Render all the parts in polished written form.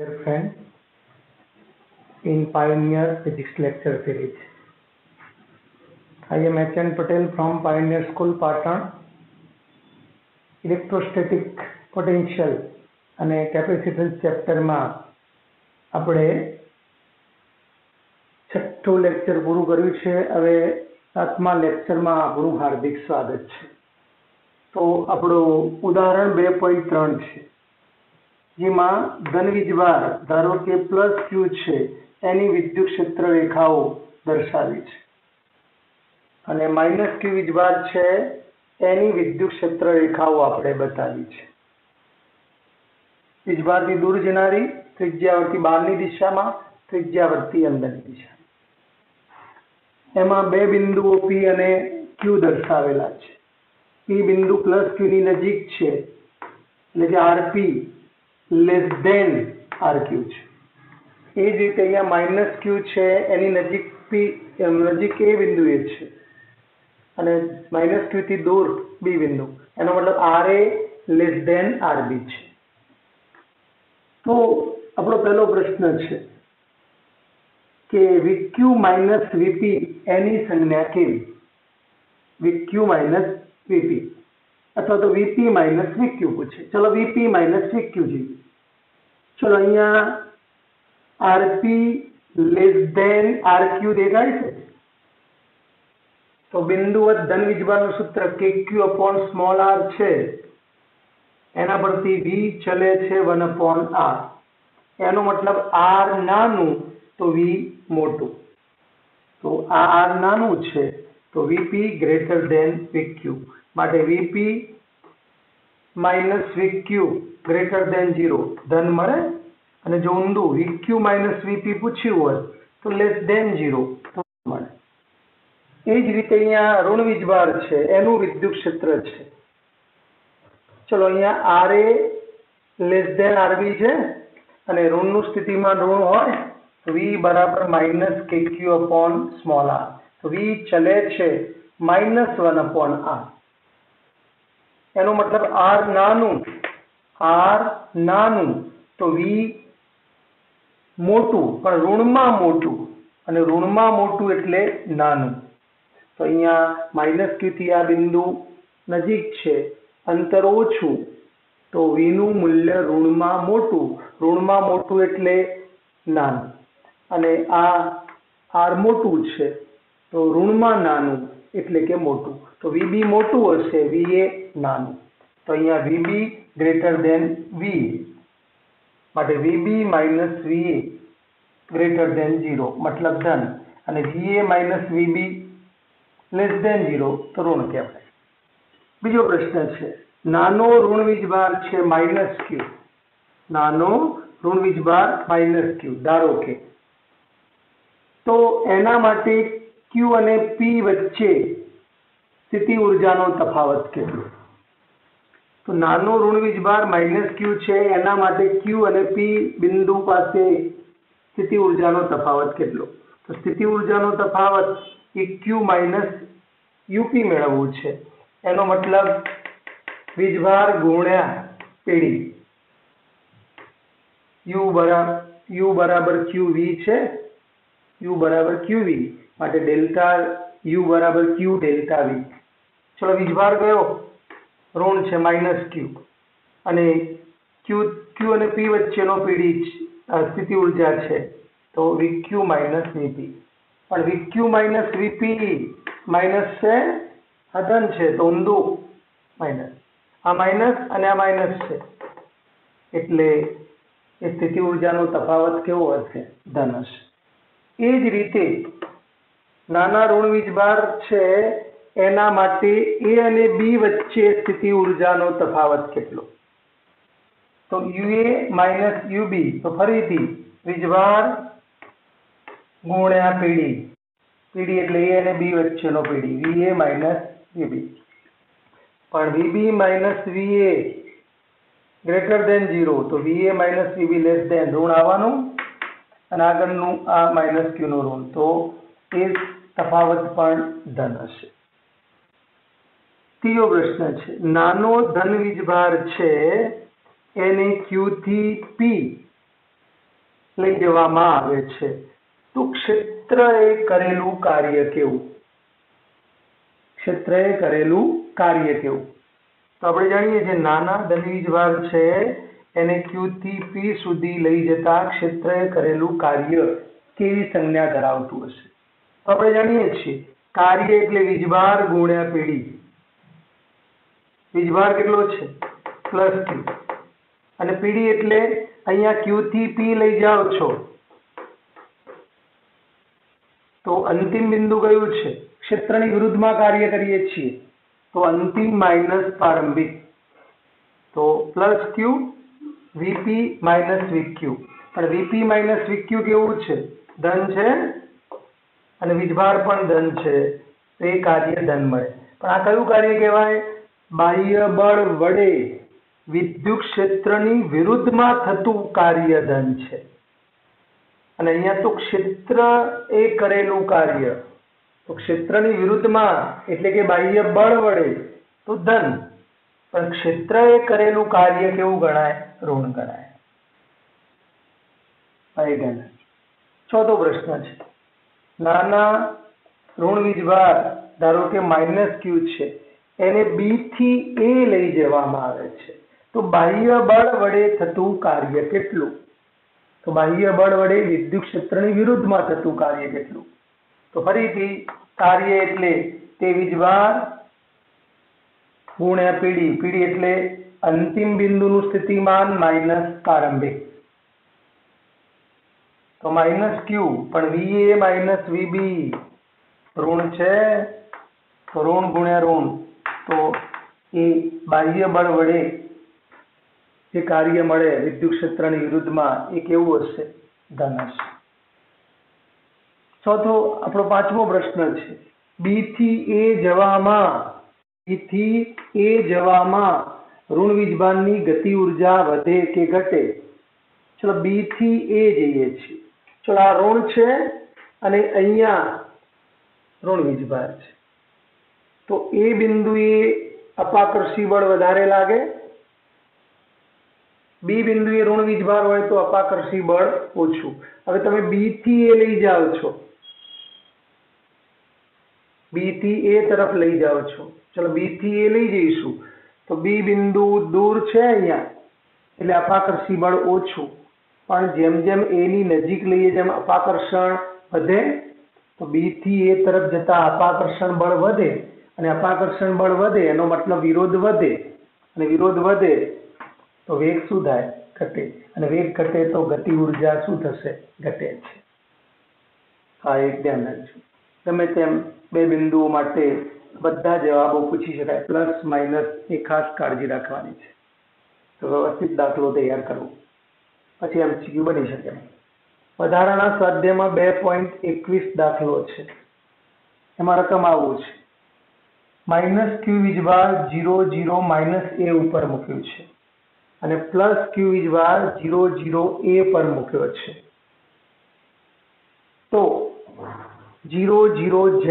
Dear friend, in Pioneer Physics Lecture Series. I am H.N. Patel from Pioneer School, Patan. Electrostatic potential અને capacitance ચેપ્ટરમાં આપણે છઠ્ઠું lecture પૂરું કર્યું છે. હવે સાતમા લેક્ચરમાં આપણું હાર્દિક સ્વાગત છે. તો આપણું ઉદાહરણ 2.3 છે, જેમાં ધન વીજભાર ધારો કે પ્લસ ક્યુ છે એની વિદ્યુત ક્ષેત્ર રેખાઓ દર્શાવી છે અને માઇનસ ક્યુ વીજભાર છે એની વિદ્યુત ક્ષેત્ર રેખાઓ આપણે બતાવી છે. વીજભારથી દૂર જનારી, ત્રિજ્યાવર્તી બહારની દિશામાં, ત્રિજ્યાવર્તી અંદરની દિશા. એમાં બે બિંદુઓ P અને Q દર્શાવેલા છે. P બિંદુ પ્લસ Q ની નજીક છે, એટલે કે RP લેસ ધેન RQ છે. એ જ રીતે અહીંયા માઇનસ Q છે એની નજીક A બિંદુએ છે અને માઇનસ Q થી દૂર B બિંદુ, એનો મતલબ RA લેસ ધેન RB છે. તો આપણો પહેલો પ્રશ્ન છે કે VQ માઇનસ VP એની સંજ્ઞા કેવી? VQ માઇનસ VP અથવા તો VP માઇનસ VQ પૂછે. ચલો VP માઇનસ VQ જોઈએ. ચલો અહીંયા RP લેસ ધેન RQ દેખાય છે. તો બિંદુવત ધન વીજભારનું સૂત્ર KQ અપોન સ્મોલ r છે, એના પરથી V ચલે છે 1/r. એનો મતલબ R નાનું તો V મોટું. તો આ R નાનું છે તો VP ગ્રેટર ધેન VQ, માટે VP minus VQ greater than 0 ધન મળે. અને જો ઊંધું VQ માઇનસ VP પૂછ્યું હોય તો લેસ ધેન 0 મળે. એ જ રીતે અહીંયા ઋણ વીજભાર છે એનું વિદ્યુત ક્ષેત્ર છે. ચલો અહીંયા RA લેસ ધેન RB છે અને ઋણનું સ્થિતિમાં ઋણ હોય તો V બરાબર minus KQ upon small r. તો V ચલે છે -1/r. એનો મતલબ R નાનું તો V મોટું, પણ ઋણમાં મોટું, અને ઋણમાં મોટું એટલે નાનું. તો અહીંયા માઇનસ Q થી આ બિંદુ નજીક છે, અંતર ઓછું, તો V નું મૂલ્ય ઋણમાં મોટું એટલે નાનું. અને આ R મોટું છે તો ઋણમાં નાનું એટલે કે મોટું. તો VB મોટું હશે, VA નાનું. તો અહીંયા VB ગ્રેટર ધેન VA, માટે VB minus VA greater than 0 મતલબ ધન, અને VA minus VB less than 0 તો ઋણ કહેવાય. બીજો પ્રશ્ન છે, નાનો ઋણ વીજભાર છે માઇનસ Q. નાનો ઋણ વીજભાર માઇનસ Q ધારો કે, તો એના માટે Q અને P વચ્ચે સ્થિતિ ઉર્જાનો તફાવત કેટલો? તો નાનો ઋણ વીજભાર માઇનસ Q છે, એના માટે Q અને P બિંદુ પાસે સ્થિતિ ઉર્જાનો તફાવત કેટલો? તો સ્થિતિ ઉર્જાનો તફાવત એ Q માઇનસ UP મેળવવું છે. એનો મતલબ વીજભાર ગુણ્યા પેઢી. U બરાબર QV છે, U બરાબર QV, માટે ડેલ્ટા U બરાબર Q ડેલ્ટા V. ચલો વીજભાર કયો? ઋણ છે માઇનસ Q, અને Q અને P વચ્ચેનો પેઢી સ્થિતિ ઉર્જા છે તો VQ માઇનસ VP. પણ VQ માઇનસ VP માઇનસ છે, આ ધન છે તો ઊંધું માઇનસ, આ માઇનસ અને આ માઇનસ છે, એટલે એ સ્થિતિ ઉર્જાનો તફાવત કેવો હશે? ધન હશે. એ જ રીતે નાના ઋણ વીજભાર છે એના માટે A અને B વચ્ચે સ્થિતિ ઉર્જાનો તફાવત કેટલો? તો UA માઇનસ UB, તો ફરીથી વીજભાર ગુણ્યા પેઢી એટલે A અને B વચ્ચેનો પેઢી, VA માઇનસ VB. પણ VB minus VA greater than 0 તો VA minus VB less than ઋણ આવવાનું, અને આગળનું આ માઇનસ Q નું ઋણ, તો એ તફાવત પણ ધન હશે. ત્રીજો પ્રશ્ન છે, નાનો ધન વીજભાર છે એને Q થી P લઈ જવામાં આવે છે તો ક્ષેત્રએ કરેલું કાર્ય કેવું? ક્ષેત્રએ કરેલું કાર્ય કેવું? તો આપણે જાણીએ છીએ નાના ધન વીજભાર છે એને Q થી P સુધી લઈ જતા ક્ષેત્રએ કરેલું કાર્ય કેવી સંજ્ઞા ધરાવતું હશે? તો આપણે જાણીએ છીએ કાર્ય એટલે વીજભાર ગુણ્યા પીડી. વીજભાર કેટલો છે? +Q. અને પીડી એટલે અહીંયા Q થી P લઈ જાઓ છો તો અંતિમ બિંદુ કયું છે? ક્ષેત્રની વિરુદ્ધમાં કાર્ય કરીએ છીએ તો અંતિમ માઇનસ પ્રારંભિક. તો +Q VP - VQ. પણ VP - VQ કેવું છે? ધન છે અને વીજભાર પણ ધન છે તો એ કાર્ય ધન મળે. પણ આ કયું કાર્ય કહેવાય? બાહ્ય બળ વડે વિદ્યુત ક્ષેત્રની વિરુદ્ધમાં થતું કાર્ય ધન છે. અને અહીંયા તો ક્ષેત્ર એ કરેલું કાર્ય, તો ક્ષેત્રની વિરુદ્ધમાં એટલે કે બાહ્ય બળ વડે તો ધન, પણ ક્ષેત્ર એ કરેલું કાર્ય કેવું ગણાય? ઋણ ગણાય. ચોથો પ્રશ્ન છે નાના ઋણ વીજભાર ધારો કે -Q છે એને B થી A લઈ જવામાં આવે છે તો બાહ્ય બળ વડે થતું કાર્ય કેટલું? તો બાહ્ય બળ વડે વિદ્યુત ક્ષેત્રની વિરુદ્ધમાં થતું કાર્ય કેટલું? તો ફરીથી કાર્ય એટલે તે વીજભાર ગુણ્યા પીડી. પીડી એટલે અંતિમ બિંદુનું સ્થિતિમાન માઇનસ પ્રારંભિક. તો -Q પણ VA - VB ઋણ છે તો ઋણ ગુણ્યા ઋણ તો એ બાહ્ય બળ વડે જે કાર્ય મળે વિદ્યુત ક્ષેત્રની વિરુદ્ધમાં એ કેવું હશે? ધન હશે. ચોથો આપણો પાંચમો પ્રશ્ન છે B થી A જવામાં ઋણ વીજભારની ગતિ ઉર્જા વધે કે ઘટે? ચલો B થી A જઈએ છીએ. ચલો આ ઋણ છે અને અહીંયા ઋણ વીજભાર છે તો એ બિંદુએ અપાકર્ષી બળ વધારે લાગે. B બિંદુએ ઋણ વીજભાર હોય તો અપાકર્ષી બળ ઓછું. હવે તમે B થી A લઈ જાઓ છો, B થી A તરફ લઈ જાઓ છો. ચલો B થી A લઈ જઈશું તો B બિંદુ દૂર છે અહીંયા એટલે અપાકર્ષી બળ ઓછું. પણ જેમ જેમ A ની નજીક લઈએ જેમ અપાકર્ષણ વધે તો B થી A તરફ જતા અપાકર્ષણ બળ વધે અને અપાકર્ષણ બળ વધે એનો મતલબ વિરોધ વધે અને વિરોધ વધે તો વેગ શું થાય? ઘટે. અને વેગ ઘટે તો ગતિ ઉર્જા શું થશે? ઘટે છે. હા, એક ધ્યાન રાખજો. ગમે તેમ બે બિંદુઓ માટે બધા જવાબો પૂછી શકાય, પ્લસ માઇનસ એ ખાસ કાળજી રાખવાની છે. તો વ્યવસ્થિત દાખલો તૈયાર કરવો પછી MCQ બની શકે. વધારાના સ્વાધ્યાયમાં 2.21 દાખલો છે. એમાં રકમ આવું છે -Q વીજભાર 0 0 -A ઉપર મૂક્યું છે અને +Q વીજભાર 0 0 A પર મૂક્યો છે. તો 0 0 Z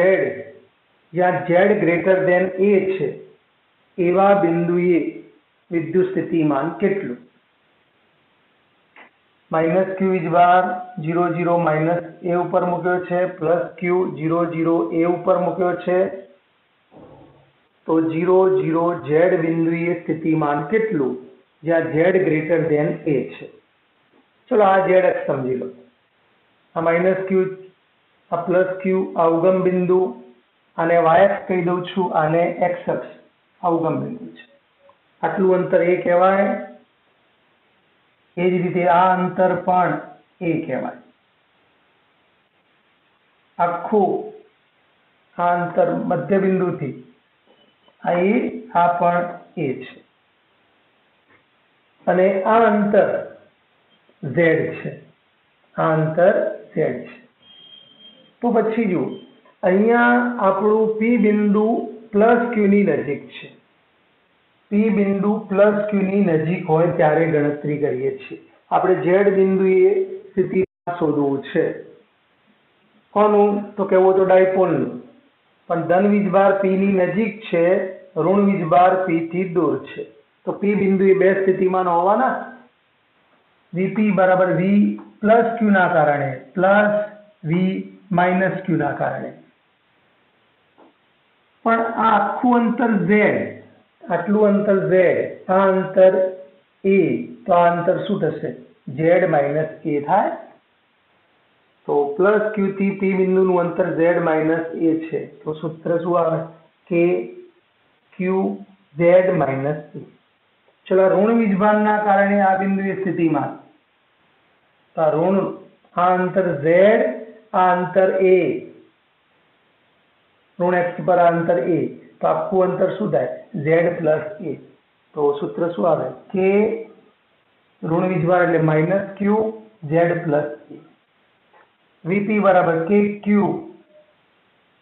જ્યાં Z ગ્રેટર ધેન A છે એવા બિંદુએ વિદ્યુત સ્થિતિમાન કેટલું? -Q વીજભાર 0 0 -A ઉપર મૂક્યો છે, +Q 0 0 A ઉપર મૂક્યો છે તો 0 0 Z બિંદુએ સ્થિતિમાન કેટલું જ્યાં Z ગ્રેટર ધેન A છે? ચલો આ Z અક્ષ સમજી લો. આ -Q, આ +Q અવગમ બિંદુ, આને Y અક્ષ કહી દઉં છું, આને X અક્ષ અવગમ બિંદુ છે. આટલું અંતર A કહેવાય. એ જ રીતે આ અંતર પણ A કહેવાય. આખું આ અંતર મધ્ય બિંદુથી આ A, આ પણ A છે અને આ અંતર Z છે. આ અંતર Z છે. તો પછી જુઓ અહીંયા આપણું P બિંદુ +Q ની નજીક છે. P બિંદુ +Q ની નજીક હોય ત્યારે ગણતરી કરીએ છીએ. આપણે Z બિંદુએ સ્થિતિ શોધવું છે. કોનું? તો કહેવું તો ડાયપોલનું. પણ ધન વીજભાર P ની નજીક છે, ઋણ વીજભાર P થી દૂર છે. તો P બિંદુએ બે સ્થિતિમાન હોવાના. VP = V પ્લસ ક્યુ ના કારણે પ્લસ વી માઇનસ ક્યુ ના કારણે. પણ આ આખું અંતર ઝેડ, આટલું અંતર ઝેડ, આ અંતર એ, તો આ અંતર શું થશે? ઝેડ માઇનસ એ થાય. તો પ્લસ ક્યુ થી પી બિંદુનું અંતર ઝેડ માઇનસ એ છે. તો સૂત્ર શું આવે? કે ક્યુ ઝેડ માઇનસ એ. ચલો ઋણ વીજભારના કારણે આ બિંદુએ સ્થિતિમાન, તો આ ઋણ, આ અંતર ઝેડ, આ અંતર એ, ઋણ એક્સ પર આ અંતર એ, તો આખું અંતર શું થાય? ઝેડ પ્લસ એ. તો સૂત્ર શું આવે? કે ઋણ વીજભાર એટલે માઇનસ ક્યુ ઝેડ પ્લસ એ. વીપી બરાબર કે ક્યુ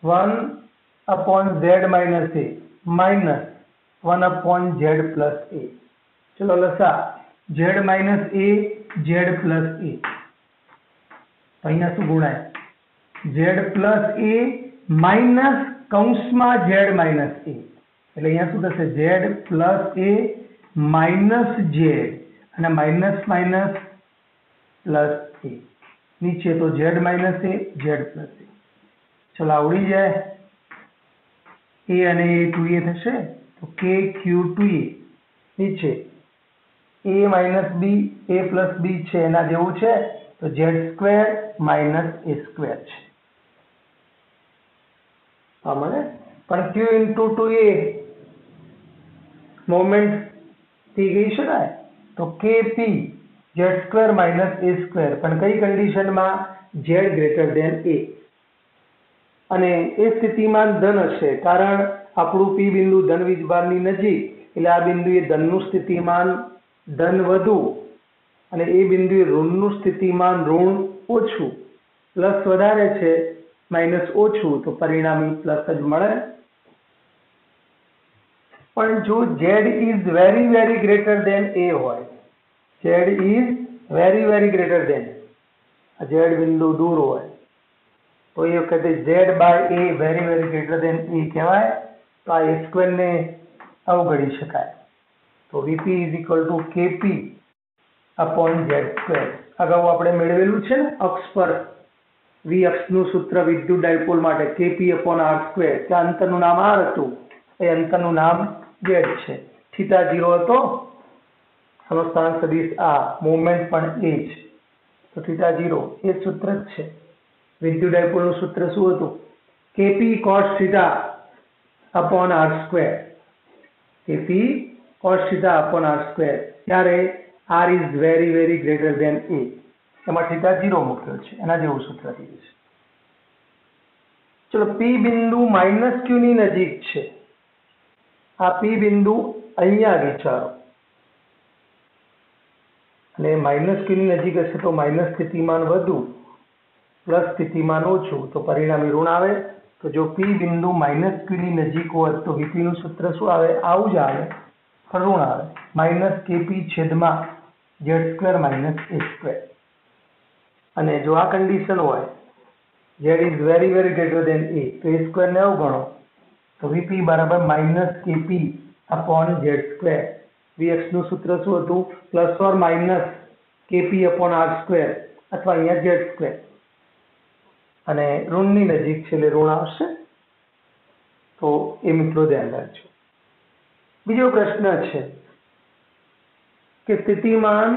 1/z માઇનસ એ માઇનસ 1/z પ્લસ એ. ચલો લસા, z માઇનસ એ, z પ્લસ એ, અહીંયા શું ગુણાય? z પ્લસ એ માઇનસ કૌંસમાં z માઇનસ એ, એટલે અહીંયા શું થશે? z પ્લસ એ માઇનસ z, અને માઇનસ માઇનસ પ્લસ એ. નીચે તો z માઇનસ એ, z પ્લસ એ. ચલો આવડી જાય. એ અને એ 2a થશે, તો કે ક્યુ 2a. નીચે a minus B, a plus B છે એના જેવું છે, તો z square minus A square છે. મને પણ q ઇન્ટુ 2a મોમેન્ટ થી ગઈ શકાય, તો kp z square minus A square, પણ કઈ કન્ડિશનમાં? z greater than a. અને એ સ્થિતિમાન ધન હશે, કારણ આપણું પી બિંદુ ધન વીજભારની નજીક, એટલે આ બિંદુએ ધનનું સ્થિતિમાન ધન વધુ, અને એ બિંદુએ ઋણનું સ્થિતિમાન ઋણ ઓછું. પ્લસ વધારે છે, માઇનસ ઓછું, તો પરિણામી પ્લસ જ મળે. પણ જો z is very very greater than a હોય, z is very very greater than, z બિંદુ દૂર હોય, તો એ વખતે z by a very very greater than a કહેવાય. તો આ a સ્ક્વેર ને અવગણી શકાય. તો VP is equal to KP upon Z square. અગાઉ આપણે મેળવેલું છે ને અક્ષ પર વી અક્ષનું સૂત્ર વિદ્યુત ડાયપોલ માટે કેપી અપોન આર સ્ક્વેર. ત્યાં અંતરનું નામ આર હતું, એ અંતરનું નામ ઝેડ છે. થીટા 0 હતો, સમસ્થાનિક સદિશ આ, મોમેન્ટ પણ એ જ, તો થીટા 0 એ સૂત્ર જ છે. વિદ્યુત ડાયપોલનું સૂત્ર શું હતું? KP cos theta upon R square. KP cos theta upon R square. ત્યારે R is very very greater than A, એમાં થીટા 0 મૂક્યો છે, એના જેવું સૂત્ર થયું છે. ચલો પી બિંદુ માઇનસ ક્યુ ની નજીક છે. આ પી બિંદુ અહીંયા વિચારો, અને માઇનસ ક્યુ ની નજીક હશે તો માઇનસ સ્થિતિમાન વધુ, પ્લસ સ્થિતિમાન ઓછું, તો પરિણામી ઋણ આવે. તો જો પી બિંદુ માઇનસ ક્યુ ની નજીક હોય તો વીપી નું સૂત્ર શું આવે? આવું જ આવે, પણ ઋણ આવે. માઇનસ કેપી છેદમાં Z square minus A square. અને જો આ કન્ડિશન હોય, z is very very greater than a, તો એ સ્ક્વેર ને અવગણો, તો વીપી બરાબર minus KP upon Z square. VX નું સૂત્ર શું હતું? Plus or minus KP upon R square, અથવા અહીંયા ઝેડ સ્ક્વેર. અને ઋણની નજીક છે એટલે ઋણ આવશે. તો એ મિત્રો ધ્યાન રાખજો. બીજો પ્રશ્ન છે કે સ્થિતિમાન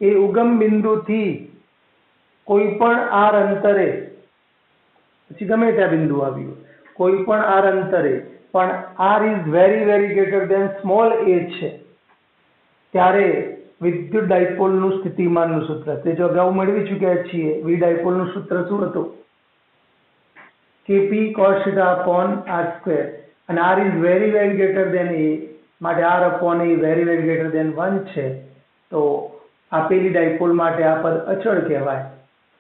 એ ઉગમ બિંદુથી કોઈ પણ આર અંતરે, પછી ગમે ત્યાં બિંદુ આવ્યું, કોઈ પણ આર અંતરે, પણ R is very very greater than small A છે, ત્યારે વિદ્યુત ડાયપોલનું સ્થિતિમાનનું સૂત્ર, તે જો અગાઉ મેળવી ચૂક્યા છીએ. વી ડાયપોલનું સૂત્ર શું હતું? KP cos theta upon R square, અને R is very very greater than A, માટે R upon A very very greater than 1 છે. તો આપેલી ડાયપોલ માટે આ પદ અચળ કહેવાય.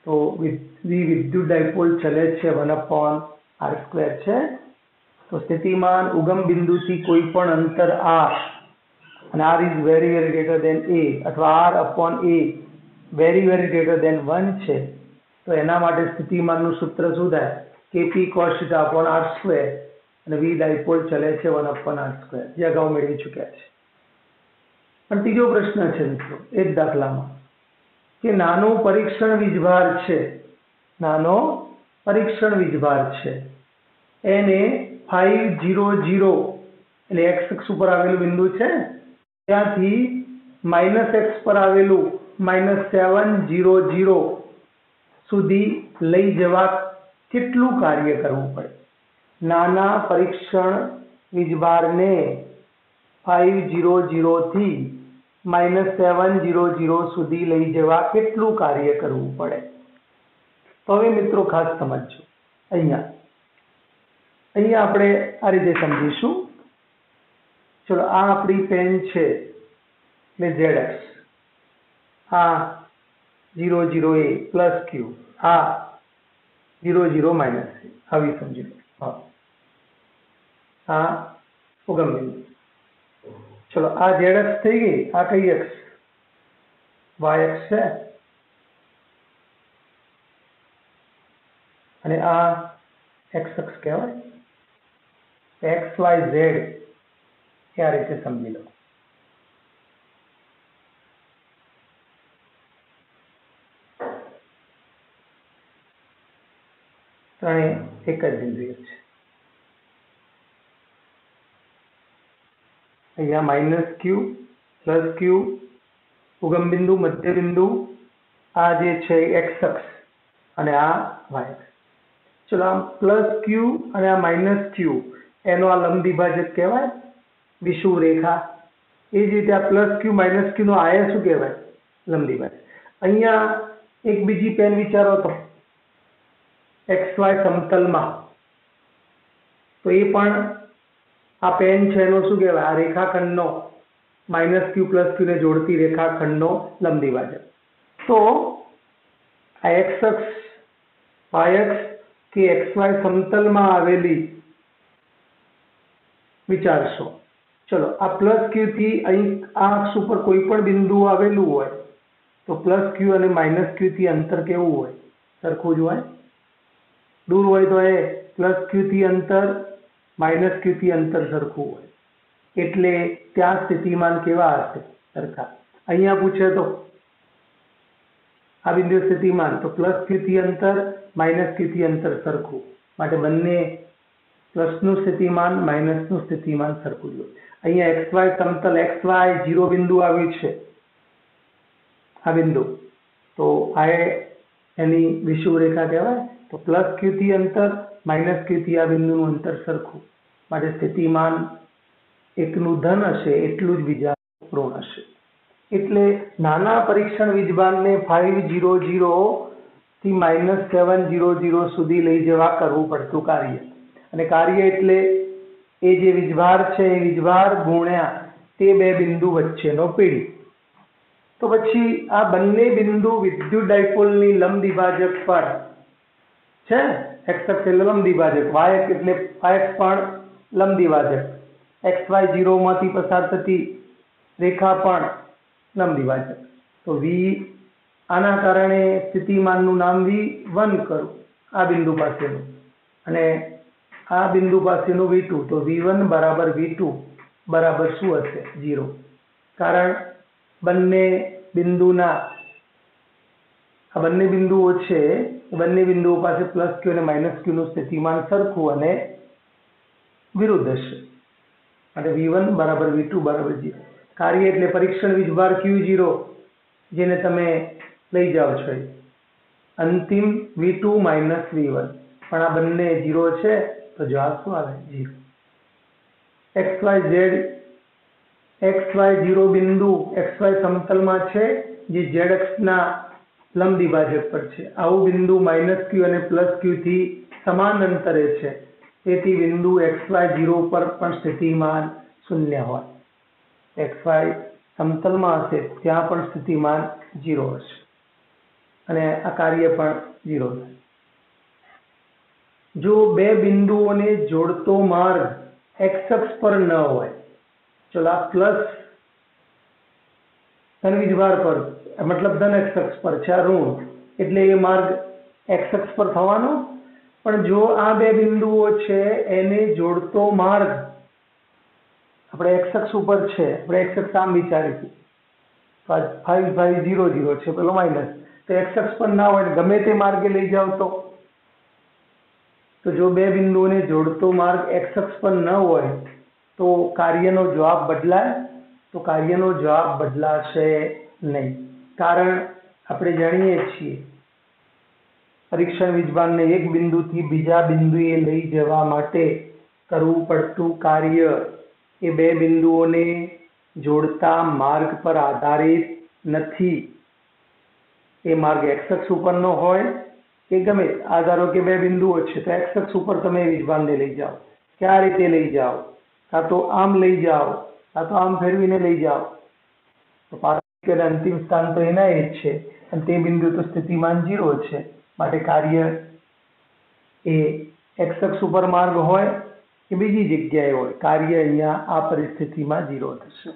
તો વિદ્યુત ડાયપોલ ચલે છે 1/r² છે. તો સ્થિતિમાન ઉગમ બિંદુથી કોઈ પણ અંતર r, અને r is very very greater than a, અથવા r upon a very very greater than 1 છે. તો એના માટે સ્થિતિમાનનું સૂત્ર શું થાય? KP cos theta upon r², અને વી ડાયપોલ ચલે છે 1/r², જે અગાઉ મેળવી ચૂક્યા છે. પણ ત્રીજો પ્રશ્ન છે મિત્રો, એક દાખલામાં કે નાનો પરીક્ષણ વીજભાર છે, નાનો પરીક્ષણ વીજભાર છે, એને 500 એટલે x અક્ષ ઉપર આવેલું બિંદુ છે ત્યાંથી -x પર આવેલું -700 સુધી લઈ જવા કેટલું કાર્ય કરવું પડે? નાના પરીક્ષણ વીજભારને 500 થી -700 સુધી લઈ જવા કેટલું કાર્ય કરવું પડે? તો હવે મિત્રો ખાસ સમજજો. અહીંયા આપણે આ રીતે સમજીશું. ચલો, આ આપણી પેન છે એટલે z અક્ષ, આ 00a પ્લસ q, આ 00 માઇનસ a, આવી સમજી લો. આ ઉગમ બિંદુ. ચલો, આ z અક્ષ થઈ ગઈ. આ કઈ અક્ષ? y અક્ષ છે. અને આ x અક્ષ કહેવાય. x y z આ રીતે સમજી લો. ત્રણે એક જ બિંદુ છે. અહીંયા -q +q ઉગમ બિંદુ, મધ્ય બિંદુ, આ જે છે x અક્ષ અને આ y અક્ષ. ચલો, આ +q અને આ -q એનો આ લંબ દ્વિભાજક કહેવાય, વિષુવ રેખા. એ જ રીતે આ +q -q નો આયા શું કહેવાય? લંબ દ્વિભાજક. અહીંયા એક બીજી પેન વિચારો તો XY સમતલમાં, તો એ પણ આ પેન છે એનો શું કહેવાય? આ રેખાખંડનો -q +q ને જોડતી રેખાખંડનો લંબ દ્વિભાજક. તો આ x અક્ષ, y અક્ષ કે XY સમતલમાં આવેલી વિચારશો. ચલો, આ +q થી અહીં આ અક્ષ ઉપર કોઈ પણ બિંદુ આવેલું હોય તો +q અને -q થી અંતર કેવું હોય? સરખું જ હોય. દૂર હોય તો એ +q થી અંતર, -q થી અંતર સરખું હોય. એટલે ત્યાં સ્થિતિમાન કેવા હશે? સરખા. અહીંયા પૂછે તો આ બિંદુ સ્થિતિમાન, તો +q થી અંતર, -q થી અંતર સરખું. માટે બંને પ્લસનું સ્થિતિમાન, માઇનસનું સ્થિતિમાન સરખું જ હોય. અહીંયા XY સમતલ, XY 0 બિંદુ આવ્યું છે, આ બિંદુ, તો આ એની વિષુવ રેખા કહેવાય. તો +q થી અંતર, -q થી આ બિંદુનું અંતર સરખું. માટે સ્થિતિમાન એકનું ધન હશે એટલું જ બીજા ઋણ હશે. એટલે નાના પરીક્ષણ વીજભારને 500 થી -700 સુધી લઈ જવા કરવું પડતું કાર્ય. અને કાર્ય એટલે એ જે વીજભાર છે એ વીજભાર ગુણ્યા તે બે બિંદુ વચ્ચેનો પીડી. તો પછી આ બંને બિંદુ વિદ્યુત ડાયપોલની લંબ દ્વિભાજક પર છે. x અક્ષ એટલે લંબ દ્વિભાજક, y અક્ષ એટલે y અક્ષ પણ લંબ દ્વિભાજક, XY 0 માંથી પસાર થતી રેખા પણ લંબ દ્વિભાજક. તો v આના કારણે સ્થિતિમાનનું નામ v1 કરું, આ બિંદુ પાસેનું, અને આ બિંદુ પાસેનું v2. તો v1 બરાબર v2 બરાબર શું હશે? 0. કારણ બંને બિંદુના, આ બંને બિંદુઓ છે, બંને બિંદુઓ પાસે +q અને -q નું સ્થિતિમાન સરખું અને વિરુદ્ધ હશે. માટે v1 બરાબર v2 બરાબર 0. કાર્ય એટલે પરીક્ષણ વીજભાર q0 જેને તમે લઈ જાઓ છો, અંતિમ v2 - v1, પણ આ બંને 0 છે તો જવાબ શું આવે? 0. XY 0 બિંદુ XY સમતલમાં છે જે z અક્ષના લંબ દ્વિભાજક પર છે. આવું બિંદુ -q અને +q થી સમાન અંતરે છે, તેથી બિંદુ XY 0 પર પણ સ્થિતિમાન 0 હોય. XY સમતલમાં હશે ત્યાં પણ સ્થિતિમાન 0 હશે અને આ કાર્ય પણ 0 થાય. જો બે બિંદુઓને જોડતો માર્ગ x અક્ષ પર ન હોય, ચલો આ પ્લસ ધન વીજભાર પર, મતલબ ધન x અક્ષ પર છે, આ ઋણ, એટલે એ માર્ગ x અક્ષ પર થવાનો. પણ જો આ બે બિંદુઓ છે એને જોડતો માર્ગ આપણે x અક્ષ ઉપર છે, આપણે x અક્ષ આમ વિચારીશું, તો આ 5 5 0 0 છે, પેલો માઇનસ, તો એક્સ અક્ષ પર ના હોય ગમે તે માર્ગે લઈ જાવ તો જો બે બિંદુઓને જોડતો માર્ગ એક્સ અક્ષ પર ન હોય તો કાર્યનો જવાબ બદલાય? તો કાર્યનો જવાબ બદલાશે નહીં, કારણ આપણે જાણીએ છીએ પરીક્ષણ વીજભાનને એક બિંદુથી બીજા બિંદુએ લઈ જવા માટે કરવું પડતું કાર્ય એ બે બિંદુઓને જોડતા માર્ગ પર આધારિત નથી. એ માર્ગ એક્સ અક્ષ ઉપરનો હોય કે ગમે, આ ધારો કે બે બિંદુઓ છે તો એક્સ અક્ષ ઉપર તમે વીજભાનને લઈ જાઓ, કે આ રીતે લઈ જાઓ, કાં તો આમ લઈ જાઓ, કાં તો આમ ફેરવીને લઈ જાઓ, તો પ્રારંભિક અને અંતિમ સ્થાન તો એના એ જ છે અને તે બિંદુ તો સ્થિતિમાન 0 છે, માટે કાર્ય એ એક્સ અક્ષ ઉપર માર્ગ હોય કે બીજી જગ્યાએ હોય, કાર્ય અહીંયા આ પરિસ્થિતિમાં 0 થશે.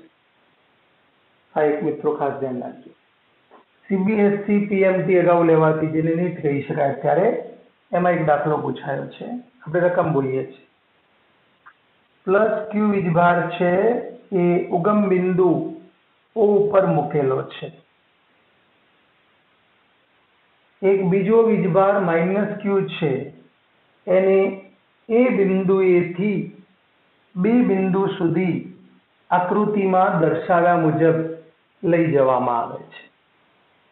આ એક મિત્રો ખાસ ધ્યાન રાખજો. સીબીએસસી પીએમટી અગાઉ લેવાતી જેને નીટ કહી શકાય ત્યારે એમાં એક દાખલો પૂછાયો છે, આપણે રકમ બોલીએ છીએ. પ્લસ ક્યુ વીજભાર છે એ ઉગમ બિંદુ ઓ ઉપર મૂકેલો છે. એક બીજો વીજભાર માઇનસ ક્યુ છે એને એ બિંદુએથી બી બિંદુ સુધી આકૃતિમાં દર્શાવ્યા મુજબ લઈ જવામાં આવે છે.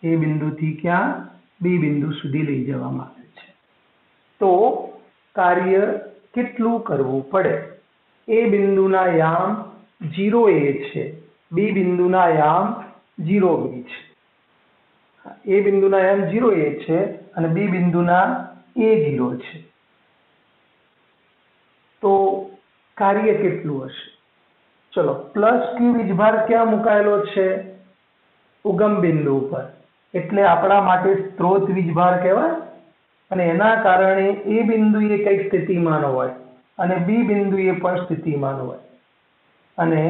એ બિંદુથી ક્યાં? બી બિંદુ સુધી લઈ જવામાં આવે છે. તો કાર્ય કેટલું કરવું પડે? એ બિંદુના યામ 0a છે, બી બિંદુના યામ 0b છે. એ બિંદુના યામ 0a છે અને બી બિંદુના a0 છે. તો કાર્ય કેટલું હશે? ચલો, પ્લસ ક્યુ વીજભાર ક્યાં મુકાયેલો છે? ઉગમ બિંદુ ઉપર, એટલે આપણા માટે સ્ત્રોત વીજભાર કહેવાય અને એના કારણે એ બિંદુએ કંઈક સ્થિતિમાન હોય અને બી બિંદુએ પણ સ્થિતિમાન હોય અને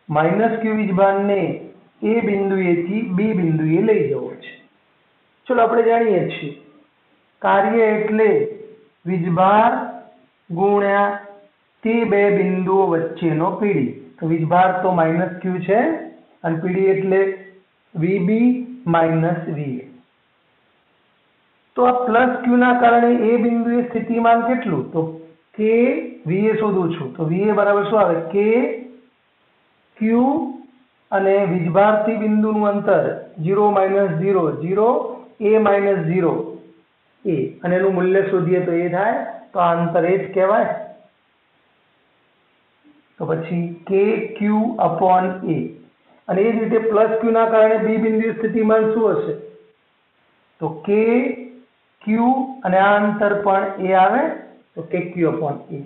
માઇનસ ક્યુ વીજભારને એ બિંદુએથી બી બિંદુએ લઈ જવો છે. ચલો, આપણે જાણીએ છીએ કાર્ય એટલે વીજભાર ગુણ્યા તે બે બિંદુઓ વચ્ચેનો પીડી. તો વીજભાર તો માઇનસ ક્યુ છે અને પીડી એટલે વીબી માઇનસ વીએ. તો આ પ્લસ ક્યુ ના કારણે એ બિંદુએ સ્થિતિમાન કેટલું? તો કે વીએ શોધું છું, તો વીએ બરાબર શું આવે? કે ક્યુ અને વીજભારથી બિંદુનું અંતર 0 - 0 0 a - 0 a અને એનું મૂલ્ય શોધીએ તો એ થાય, તો આ અંતર એ જ કહેવાય. તો પછી કે ક્યુ અપોન એ. અને એ જ રીતે પ્લસ ક્યુ ના કારણે બી બિંદુ સ્થિતિમાન શું હશે? તો કે ક્યુ અને આ અંતર પણ એ આવે, તો કે ક્યુ અપોન એ.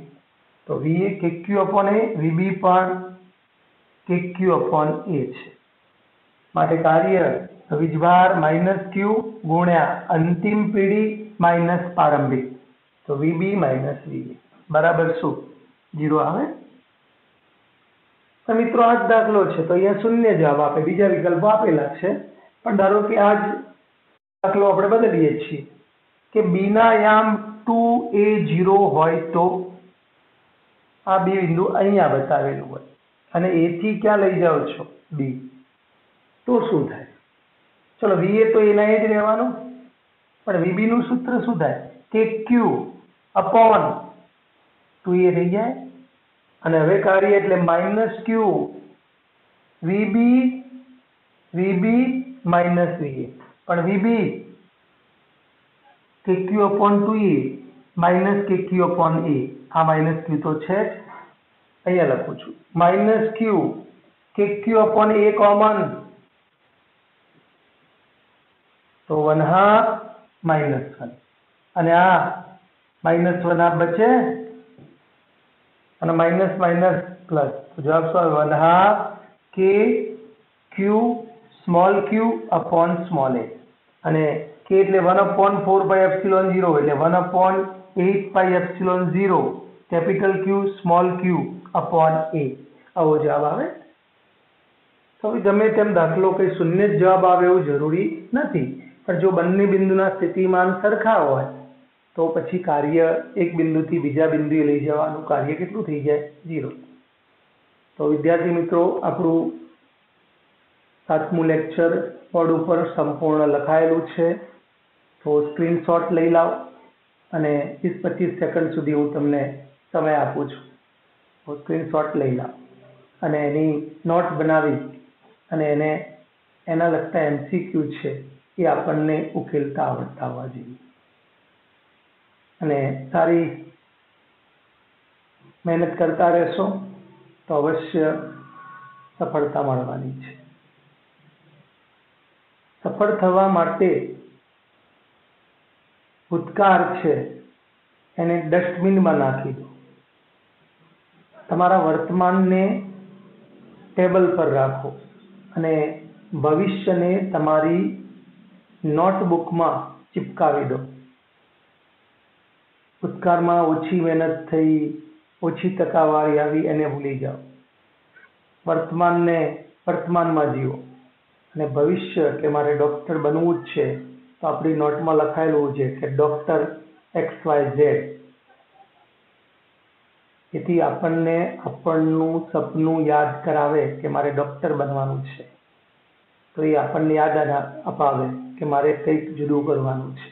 તો વીએ કે ક્યુ અપોન એ, વીબી પણ કે ક્યુ અપોન એ છે. માટે કાર્ય વીજભાર માઇનસ ક્યુ ગુણ્યા અંતિમ પીડી માઇનસ પ્રારંભિક, તો વીબી માઇનસ વીએ બરાબર શું? 0 આવે. તો મિત્રો આ જ દાખલો છે તો અહીંયા શૂન્ય જવાબ આપે, બીજા વિકલ્પો આપેલા છે, પણ ધારો કે આ જ દાખલો આપણે બદલીએ છીએ કે બી ના યામ 2a0 હોય તો આ બી બિંદુ અહીંયા બતાવેલું હોય અને એ થી ક્યાં લઈ જાઓ છો? બી. તો શું થાય? ચલો, વીએ તો એના એ જ રહેવાનું, પણ વીબી નું સૂત્ર શું થાય? કે ક્યુ અપોન 2a થઈ જાય અને હવે કાર્ય એટલે માઇનસ ક્યુ વીબી માઇનસ વીએ, પણ વીબી કે ક્યુ અપોન 2a માઇનસ કે ક્યુ અપોન એ. આ માઇનસ ક્યુ તો છે જ, અહીંયા લખું છું માઇનસ ક્યુ કે ક્યુ અપોન એ કોમન, તો 1/2 -1 અને આ -1 બચે અને માઇનસ માઇનસ પ્લસ, તો જવાબ શું આવે? 1/2 કે ક્યુ સ્મોલ ક્યુ અપોન સ્મોલ એ. અને કે એટલે 1/4πε0 એટલે 1/8πε0 કેપિટલ ક્યુ સ્મોલ ક્યુ અપોન એ. આવો જવાબ આવે. તો ગમે તેમ દાખલો કઈ શૂન્ય જ જવાબ આવે એવું જરૂરી નથી, પણ જો બંને બિંદુના સ્થિતિમાન સરખા હોય તો પછી કાર્ય એક બિંદુથી બીજા બિંદુએ લઈ જવાનું કાર્ય કેટલું થઈ જાય? 0. તો વિદ્યાર્થી મિત્રો, આપણું 7મું લેક્ચર બોર્ડ ઉપર સંપૂર્ણ લખાયેલું છે, તો સ્ક્રીનશોટ લઈ લાવ અને 20-25 સેકન્ડ સુધી હું તમને સમય આપું છું. તો સ્ક્રીનશોટ લઈ લાવ અને એની નોટ બનાવી અને એના લગતા MCQ છે એ આપણને ઉકેલતા આવડતા હોવા જોઈએ અને સારી મહેનત કરતા રહેશો તો અવશ્ય સફળતા મળવાની છે. સફળ થવા માટે ભૂતકાળ છે એને ડસ્ટબિનમાં નાખી દો. તમારા વર્તમાનને ટેબલ પર રાખો અને ભવિષ્યને તમારી નોટબુકમાં ચિપકાવી દો. ભૂતકાળમાં ઓછી મહેનત થઈ, ઓછી ટકાવારી આવી એને ભૂલી જાઓ. વર્તમાનને વર્તમાનમાં જીવો અને ભવિષ્ય કે મારે ડૉક્ટર બનવું જ છે તો આપણી નોટમાં લખાયેલું છે કે ડૉક્ટર XYZ. એથી આપણને આપણનું સપનું યાદ કરાવે કે મારે ડૉક્ટર બનવાનું છે, તો એ આપણને યાદ અપાવે કે મારે કંઈક જુદું કરવાનું છે.